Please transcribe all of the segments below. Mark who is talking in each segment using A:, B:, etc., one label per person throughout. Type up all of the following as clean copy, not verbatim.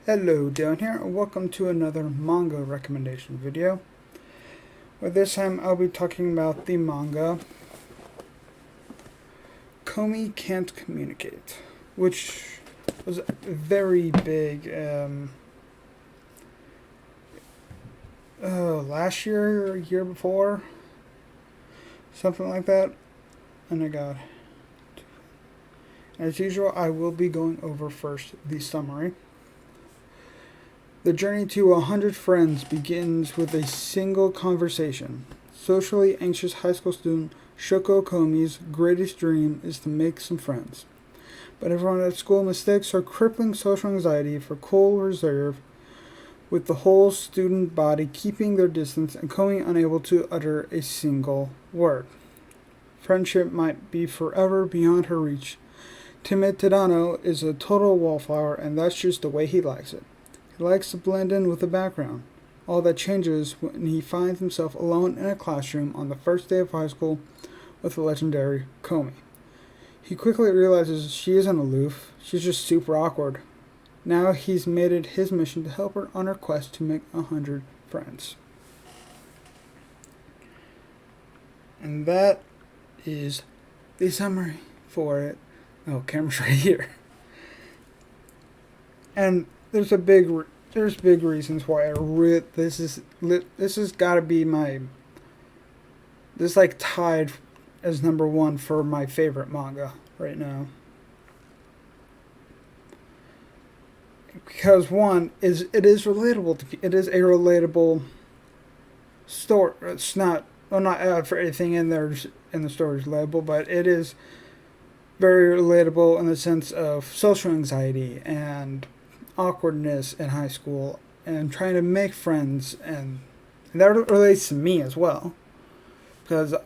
A: Hello down here, and welcome to another manga recommendation video. Well, this time I'll be talking about the manga Komi Can't Communicate, which was very big last year or year before, something like that. And as usual, I will be going over first the summary. The journey to 100 friends begins with a single conversation. Socially anxious high school student Shoko Komi's greatest dream is to make some friends. But everyone at school mistakes her crippling social anxiety for cool reserve, with the whole student body keeping their distance and Komi unable to utter a single word. Friendship might be forever beyond her reach. Timid Tadano is a total wallflower, and that's just the way he likes it. He likes to blend in with the background. All that changes when he finds himself alone in a classroom on the first day of high school with the legendary Komi. He quickly realizes she isn't aloof, she's just super awkward. Now he's made it his mission to help her on her quest to make 100 friends. And that is the summary for it. Oh, camera's right here. And there's big reasons why this has got to be tied as number one for my favorite manga right now. Because it is relatable. It is a relatable story. It's not for anything in there in the story's relatable, but it is very relatable in the sense of social anxiety and awkwardness in high school and trying to make friends, and that relates to me as well, because if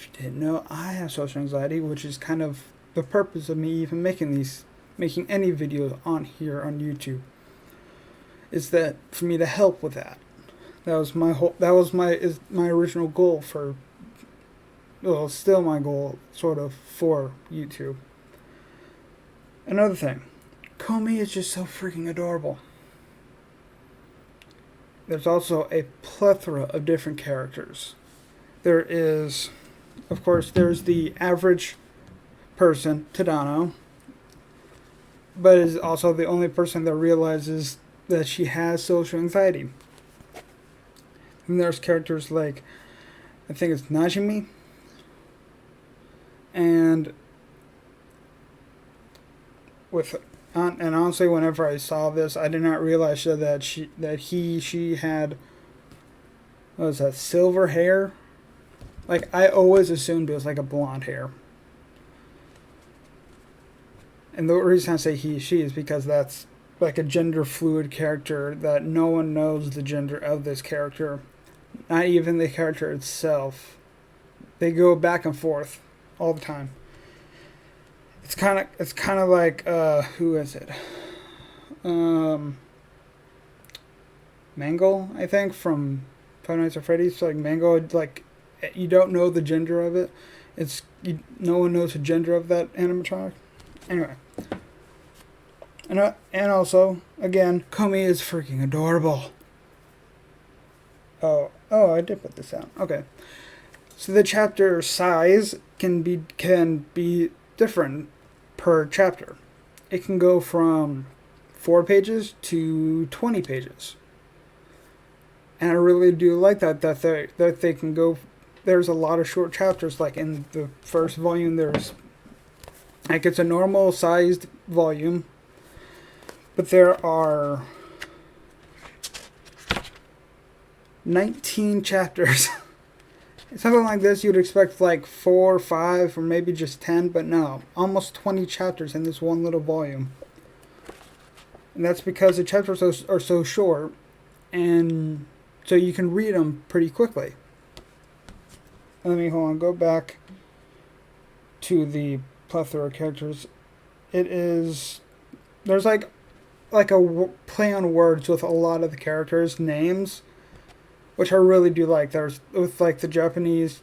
A: you didn't know, I have social anxiety, which is kind of the purpose of me even making any videos on here on YouTube, is that for me to help with that. That was my original goal for, well, still my goal sort of for YouTube. Another thing, Komi is just so freaking adorable. There's also a plethora of different characters. There's the average person, Tadano, but is also the only person that realizes that she has social anxiety. And there's characters like, I think it's Najimi, and and honestly, whenever I saw this, I did not realize that she had, what was that, silver hair? Like, I always assumed it was like a blonde hair. And the reason I say she is because that's like a gender fluid character that no one knows the gender of this character. Not even the character itself. They go back and forth all the time. It's kind of like who is it? Mango, I think, from Five Nights at Freddy's. Like Mango, like you don't know the gender of it. No one knows the gender of that animatronic. Anyway, and also again, Komi is freaking adorable. Oh, I did put this out. Okay, so the chapter size can be different per chapter. It can go from 4 pages to 20 pages. And I really do like that they can go. There's a lot of short chapters, like in the first volume there's, like, it's a normal sized volume, but there are 19 chapters. Something like this, you'd expect like 4 or 5 or maybe just 10, but no, almost 20 chapters in this one little volume. And that's because the chapters are so short, and so you can read them pretty quickly. Go back to the plethora of characters. There's like a play on words with a lot of the characters' names, which I really do like. There's with like the Japanese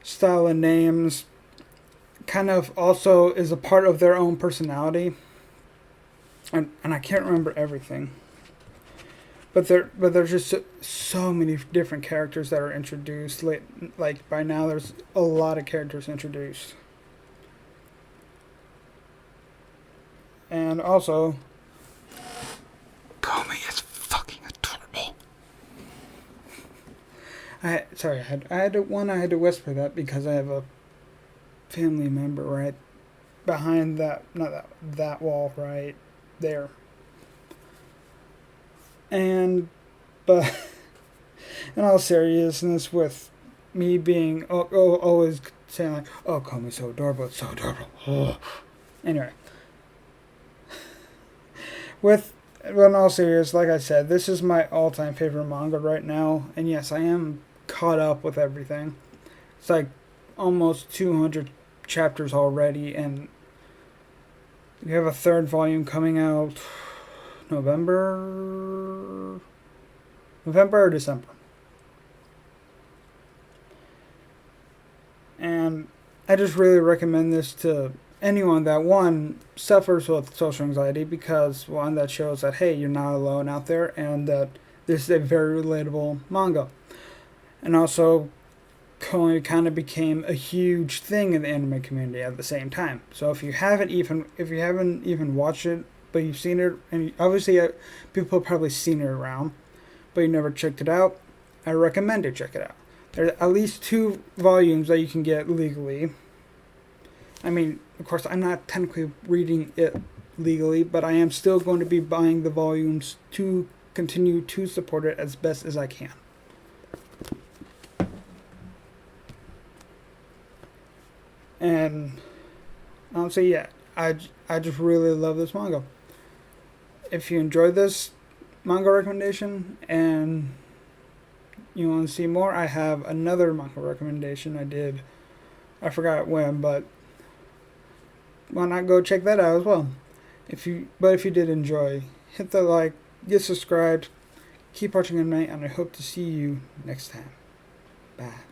A: style of names, kind of also is a part of their own personality. and I can't remember everything. But there's just so many different characters that are introduced. Like by now, there's a lot of characters introduced, and also, Komi is fucking adorable. I had to whisper that because I have a family member right behind that, not that wall right there, and but in all seriousness, with me being always saying like, "Oh, Komi's so adorable, it's so adorable." Oh. Anyway, with well, in all seriousness, like I said, this is my all-time favorite manga right now, and yes, I am caught up with everything. It's like almost 200 chapters already, and we have a third volume coming out November or December. And I just really recommend this to anyone that, one, suffers with social anxiety, because one, that shows that, hey, you're not alone out there, and that this is a very relatable manga. And also, Komi kind of became a huge thing in the anime community at the same time. So if you haven't even watched it, but you've seen it, and obviously people have probably seen it around, but you never checked it out, I recommend you check it out. There's at least 2 volumes that you can get legally. I mean, of course, I'm not technically reading it legally, but I am still going to be buying the volumes to continue to support it as best as I can. And honestly, yeah, I just really love this manga. If you enjoyed this manga recommendation and you want to see more, I have another manga recommendation I forgot when, but why not go check that out as well? If you did enjoy, hit the like, get subscribed, keep watching anime, and I hope to see you next time. Bye.